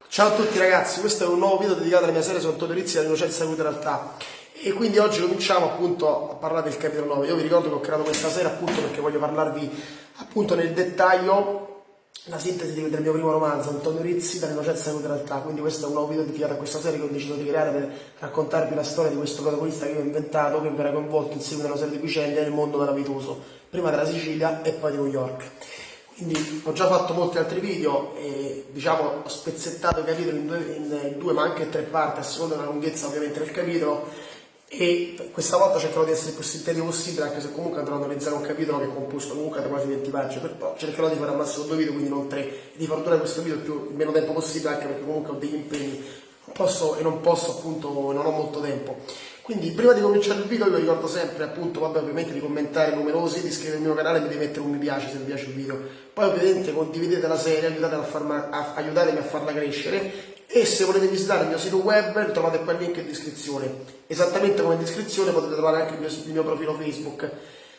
Ciao a tutti ragazzi, questo è un nuovo video dedicato alla mia serie su Antonio Rizzi dall'innocenza avuta in realtà e quindi oggi cominciamo appunto a parlare del capitolo 9. Io vi ricordo che ho creato questa serie appunto perché voglio parlarvi appunto nel dettaglio la sintesi del mio primo romanzo Antonio Rizzi dall'innocenza avuta in realtà, quindi questo è un nuovo video dedicato a questa serie che ho deciso di creare per raccontarvi la storia di questo protagonista che io ho inventato, che verrà coinvolto in seguito a una serie di vicende nel mondo malavitoso, prima della Sicilia e poi di New York. Quindi ho già fatto molti altri video e diciamo ho spezzettato i capitoli in due ma anche in tre parti a seconda della lunghezza ovviamente del capitolo, e questa volta cercherò di essere il più sintetico possibile, anche se comunque andrò ad analizzare un capitolo che è composto comunque da quasi 20 pagine, però cercherò di fare al massimo 2 video, quindi non 3, e di far durare questo video il meno tempo possibile, anche perché comunque ho degli impegni, non posso appunto, non ho molto tempo. Quindi prima di cominciare il video vi ricordo sempre appunto, vabbè, ovviamente di commentare numerosi, di iscrivervi al mio canale e di mettere un mi piace se vi piace il video. Poi ovviamente condividete la serie, aiutatemi a farla crescere, e se volete visitare il mio sito web trovate qua il link in descrizione. Esattamente come in descrizione potete trovare anche il mio profilo Facebook.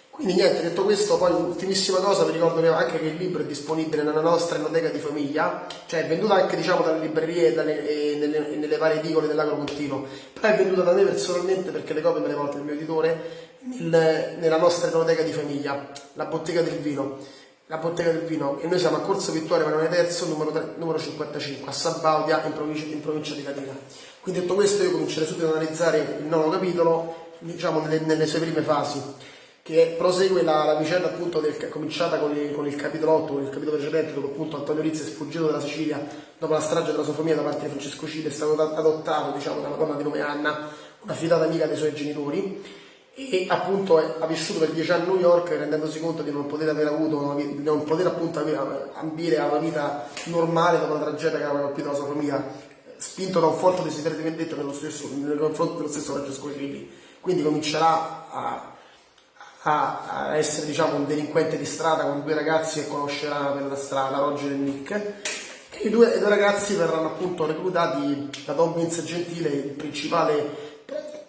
Quindi niente, detto questo, poi ultimissima cosa, vi ricordo anche che il libro è disponibile nella nostra enoteca di famiglia, cioè è venduto anche diciamo dalle librerie e nelle varie edicole dell'Agro Contino, però è venduto da me personalmente perché le copie me le porta il mio editore nella nostra enoteca di famiglia, la Bottega del Vino. La Bottega del Vino, e noi siamo a Corso Vittorio Emanuele III, numero 55, a Sabaudia, in provincia di Latina. Quindi detto questo io comincerei subito ad analizzare il nono capitolo, diciamo nelle sue prime fasi, che prosegue la vicenda appunto cominciata con il capitolo 8, con il capitolo precedente, dove appunto Antonio Rizzi è sfuggito dalla Sicilia dopo la strage della sua famiglia da parte di Francesco Cili, è stato adottato diciamo da una donna di nome Anna, una fidata amica dei suoi genitori, e appunto ha vissuto per 10 anni a New York, rendendosi conto di non poter appunto ambire a una vita normale dopo la tragedia che aveva colpito la sua famiglia, spinto da un forte desiderio di vendetta nei confronti dello stesso Francesco Cili. Quindi comincerà a essere diciamo un delinquente di strada con due ragazzi che conoscerà per la strada, Roger e Nick, e i due ragazzi verranno appunto reclutati da Don Vince Gentile, il principale.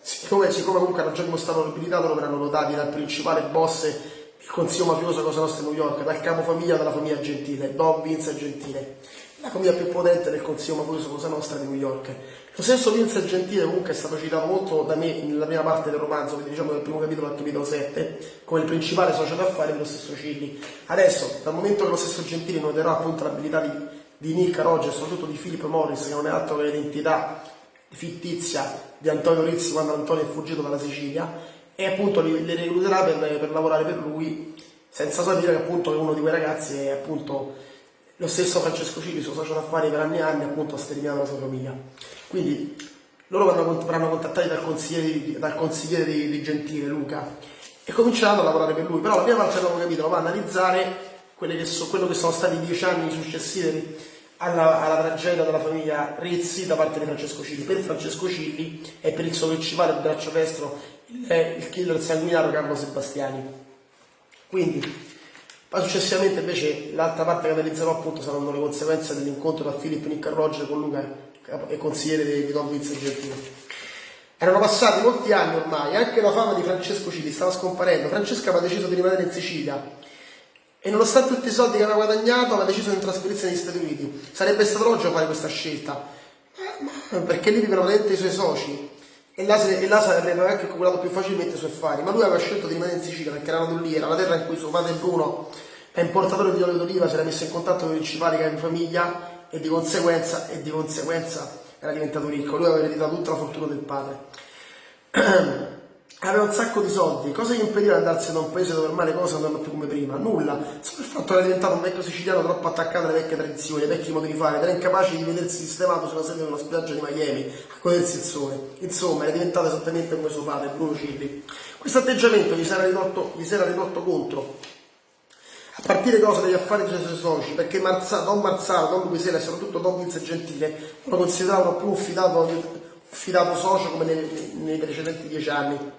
Siccome comunque hanno già dimostrato l'abilità, loro verranno notati dal principale boss del consiglio mafioso Cosa Nostra New York, dal capofamiglia della famiglia Gentile, Don Vince Gentile, la famiglia più potente del consiglio mafioso Cosa Nostra di New York. Lo stesso Vince Gentile comunque è stato citato molto da me nella prima parte del romanzo, quindi diciamo dal primo capitolo al capitolo 7, come il principale socio d'affari dello stesso Cili. Adesso, dal momento che lo stesso Gentile noterà appunto l'abilità di Nick, Roger, soprattutto di Philip Morris, che non è altro che l'identità fittizia di Antonio Rizzi quando Antonio è fuggito dalla Sicilia, e appunto li recluterà per lavorare per lui, senza sapere che appunto uno di quei ragazzi è appunto lo stesso Francesco Cili, suo socio d'affari per anni e anni, appunto ha sterminato la sua famiglia. Quindi loro verranno contattati dal consigliere di Gentile, Luca, e cominceranno a lavorare per lui. Però la prima parte del nuovo capitolo va a analizzare quello che sono stati i 10 anni successivi alla tragedia della famiglia Rizzi da parte di Francesco Cili, per Francesco Cili e per il suo principale braccio destro, il killer sanguinario Carlo Sebastiani. Quindi poi successivamente invece l'altra parte che analizzerò appunto saranno le conseguenze dell'incontro tra Philip, Nick e Roger con Luca e consigliere di Don Vince Gentile. Erano passati molti anni ormai, anche la fama di Francesco Cili stava scomparendo. Francesco aveva deciso di rimanere in Sicilia e nonostante tutti i soldi che aveva guadagnato aveva deciso di trasferirsi negli Stati Uniti. Sarebbe stato logico fare questa scelta, perché lì vivono veramente i suoi soci e là avrebbe anche accumulato più facilmente i suoi affari, ma lui aveva scelto di rimanere in Sicilia perché era nato lì, era la terra in cui suo padre Bruno è importatore di olio d'oliva, si era messo in contatto con i principali capi di famiglia e di conseguenza era diventato ricco. Lui aveva ereditato tutta la fortuna del padre. Aveva un sacco di soldi, cosa gli impediva di andarsene da un paese dove ormai le cose non andavano più come prima? Nulla, solo il fatto che era diventato un vecchio siciliano troppo attaccato alle vecchie tradizioni, ai vecchi modi di fare, era incapace di vedersi sistemato sulla sedia di una spiaggia di Miami a godersi il sole. Insomma, era diventato esattamente come suo padre, Bruno Cili. Questo atteggiamento gli si era ridotto contro, a partire dagli affari dei suoi soci, perché Don Marzano, Don Luisella e soprattutto Don Vince Gentile lo consideravano più un fidato socio come nei precedenti 10 anni.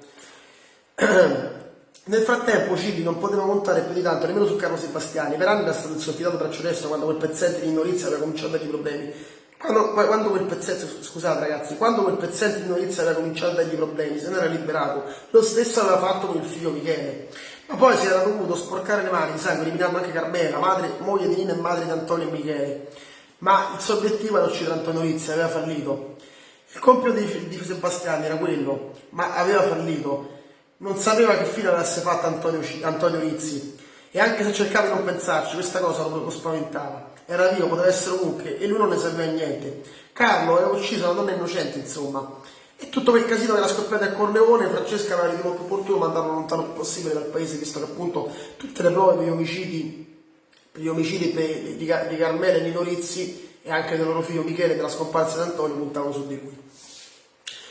Nel frattempo Cili non poteva contare più di tanto nemmeno su Carlo Sebastiani. Per anni era stato il suo fidato braccio destro quando quel pezzente di Norizia aveva cominciato a dargli problemi. Quando quel pezzente di Norizia aveva cominciato a dargli problemi, se ne era liberato. Lo stesso aveva fatto con il figlio Michele. Ma poi si era dovuto sporcare le mani di sangue, eliminando anche Carmela, moglie di Nina e madre di Antonio e Michele. ma il suo obiettivo era uccidere Antonio Rizzi, aveva fallito. Il compito di Sebastiani era quello, ma aveva fallito. Non sapeva che fine avesse fatto Antonio Rizzi, e anche se cercava di non pensarci, questa cosa lo spaventava. Era vivo, poteva essere ovunque, e lui non ne sapeva niente. Carlo aveva ucciso una donna innocente, insomma. E tutto quel casino che era scoppiato a Corleone, Francesca aveva ritenuto più opportuno mandarlo lontano il più possibile dal paese, visto che appunto tutte le prove per gli omicidi di Carmela e Nino Rizzi e anche del loro figlio Michele, della scomparsa di Antonio, puntavano su di lui.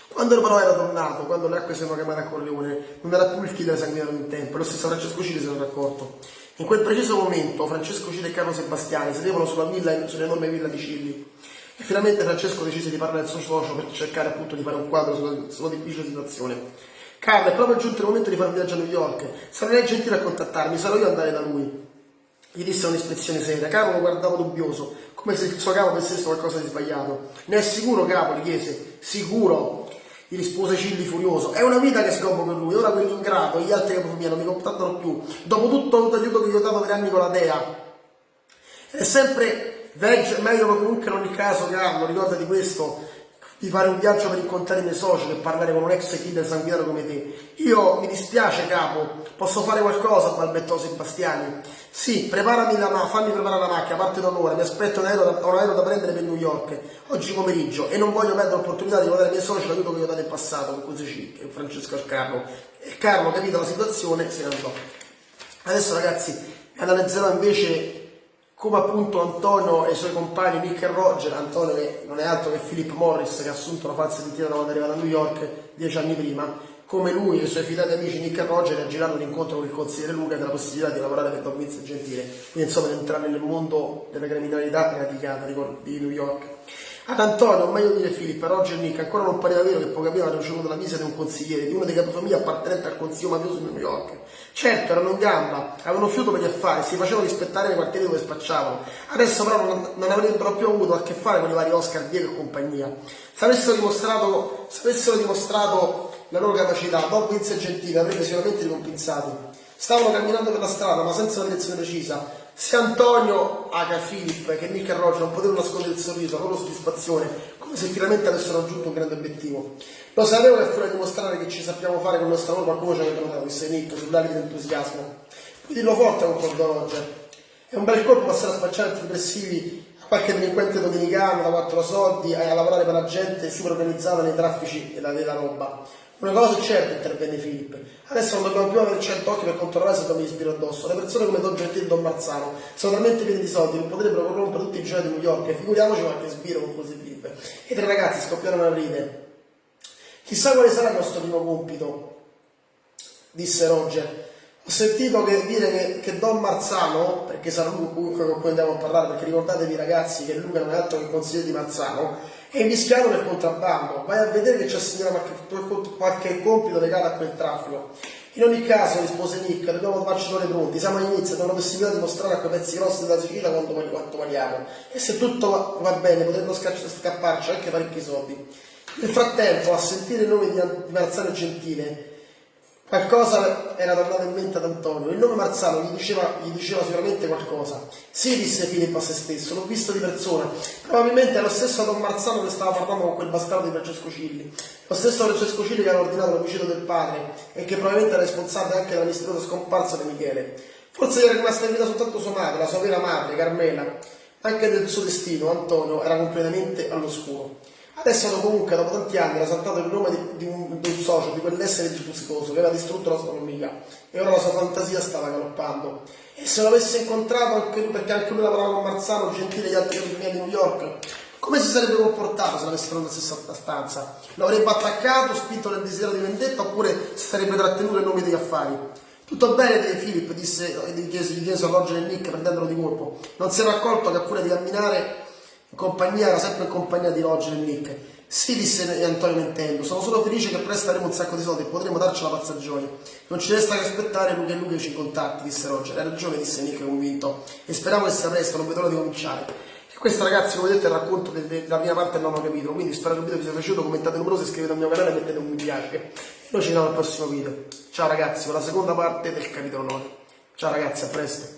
Quando però era tornato, quando le acque si erano chiamate a Corleone, non era più il killer sanguinario di un tempo, lo stesso Francesco Cili se ne era accorto. In quel preciso momento Francesco Cili e Carlo Sebastiani sedevano sull'enorme villa di Cilli, e finalmente Francesco decise di parlare al suo socio per cercare appunto di fare un quadro sulla difficile situazione. Carlo, è proprio giunto il momento di fare un viaggio a New York, sarà lei gentile a contattarmi, sarò io ad andare da lui. Gli disse un'espressione seria. Carlo lo guardava dubbioso, come se il suo capo avesse qualcosa di sbagliato. Ne è sicuro, capo? Gli chiese. Sicuro, gli rispose Cilli furioso. È una vita che sgobbo per lui, ora quell'ingrato e gli altri capofamiglia non mi contattano più. Dopo tutto l'aiuto che gli ho dato per anni con la Dea. È sempre meglio comunque in ogni caso, Carlo, ricorda di questo, di fare un viaggio per incontrare i miei soci, per parlare con un ex killer sanguinario come te. Io, mi dispiace, capo, posso fare qualcosa? Balbettò Sebastiani. Sì, fammi preparare la macchina, parte da un'ora, mi aspetto un aereo da prendere per New York, oggi pomeriggio, e non voglio perdere l'opportunità di ricordare ai miei soci l'aiuto che gli ho dato in passato, con così Francesco al Carlo. E Carlo, capito la situazione, se ne andò. Adesso ragazzi, analizzerò invece come appunto Antonio e i suoi compagni Nick e Roger, Antonio che non è altro che Philip Morris, che ha assunto una falsa identità quando è arrivato a New York 10 anni prima, come lui e i suoi fidati amici Nick e Roger reagiranno all'incontro con il consigliere Luca della possibilità di lavorare per Don Vince Gentile, quindi insomma di entrare nel mondo della criminalità radicata di New York. Ad Antonio, o meglio dire Philip, Roger e Nick, ancora non pareva vero che poco prima aveva ricevuto la visita di un consigliere, di uno dei capofamiglia appartenente al consiglio mafioso di New York. Certo, erano in gamba, avevano fiuto per gli affari, si facevano rispettare nei quartieri dove spacciavano. Adesso però non avrebbero più avuto a che fare con i vari Oscar, Diego e compagnia. Se avessero dimostrato la loro capacità, Don Vince Gentile avrebbe sicuramente ricompensato. Stavano camminando per la strada, ma senza una direzione precisa. Se Antonio, Aga, Philip, che Nick e Roger non potevano nascondere il sorriso, la loro soddisfazione, come se finalmente avessero raggiunto un grande obiettivo. Lo sapevo che fu a dimostrare che ci sappiamo fare con il nostro lavoro, qualcuno ci aveva notato, disse Nick, sull'ali dell'entusiasmo. Puoi dirlo forte, concordò Roger. È un bel colpo passare a spacciare antidepressivi a qualche delinquente domenicano da 4 soldi a lavorare per la gente super organizzata nei traffici e della roba. Una cosa è certa, intervenne Philip. Adesso non dobbiamo più avere 100 occhi per controllare se dobbiamo sbirro addosso. Le persone come Don Gentile e Don Marzano sono talmente pieni di soldi che potrebbero corrompere tutti i giorni di New York, e figuriamoci qualche sbirro con così Philip. E i 3 ragazzi scoppiarono a ridere. Chissà quale sarà il nostro primo compito, disse Roger. Ho sentito dire che Don Marzano, perché sarà lui comunque con cui andiamo a parlare, perché ricordatevi ragazzi che Luca non è altro che il consigliere di Marzano, è invischiato nel contrabbando. Vai a vedere che ci assegnerà qualche compito legato a quel traffico. In ogni caso, rispose Nick, dobbiamo farci noi pronti, siamo all'inizio, abbiamo la possibilità di mostrare a quei pezzi grossi della Sicilia quanto valiamo. E se tutto va bene, potremmo scapparci anche parecchi soldi. Nel frattempo, a sentire il nome di Marzano Gentile, qualcosa era tornato in mente ad Antonio. Il nome Marzano gli diceva sicuramente qualcosa. Sì, disse Filippo a se stesso, l'ho visto di persona. Probabilmente è lo stesso Don Marzano che stava parlando con quel bastardo di Francesco Cilli. Lo stesso Francesco Cilli che aveva ordinato l'omicidio del padre e che probabilmente era responsabile anche della misteriosa scomparsa di Michele. Forse gli era rimasta in vita soltanto sua madre, la sua vera madre, Carmela. Anche del suo destino, Antonio, era completamente all'oscuro. Adesso comunque, dopo tanti anni, era saltato il nome di un socio, di quell'essere disgustoso che aveva distrutto la sua famiglia, e ora la sua fantasia stava galoppando. E se lo avesse incontrato anche lui, perché anche lui lavorava con Marzano, Gentile e gli altri capitani di New York, come si sarebbe comportato se l'avessero nella stessa stanza? Lo avrebbe attaccato, spinto nel desiderio di vendetta, oppure si sarebbe trattenuto nel nome degli affari? Tutto bene, Philip, gli chiese a Roger e Nick prendendolo di colpo. Non si era accorto che pure di camminare in compagnia, era sempre in compagnia di Roger e Nick. Sì, disse Antonio mentendo, sono solo felice che presto avremo un sacco di soldi e potremo darci la pazza gioia. Non ci resta che aspettare lui ci contatti, disse Roger. Hai ragione, disse Nick convinto, e speriamo che sia presto, non vedo l'ora di cominciare. E questo ragazzi, come vedete, è il racconto della prima parte del 9° capitolo, quindi spero che il video vi sia piaciuto, commentate numerosi, iscrivetevi al mio canale e mettete un mi piace. E noi ci vediamo al prossimo video. Ciao ragazzi, con la seconda parte del capitolo 9. Ciao ragazzi, a presto.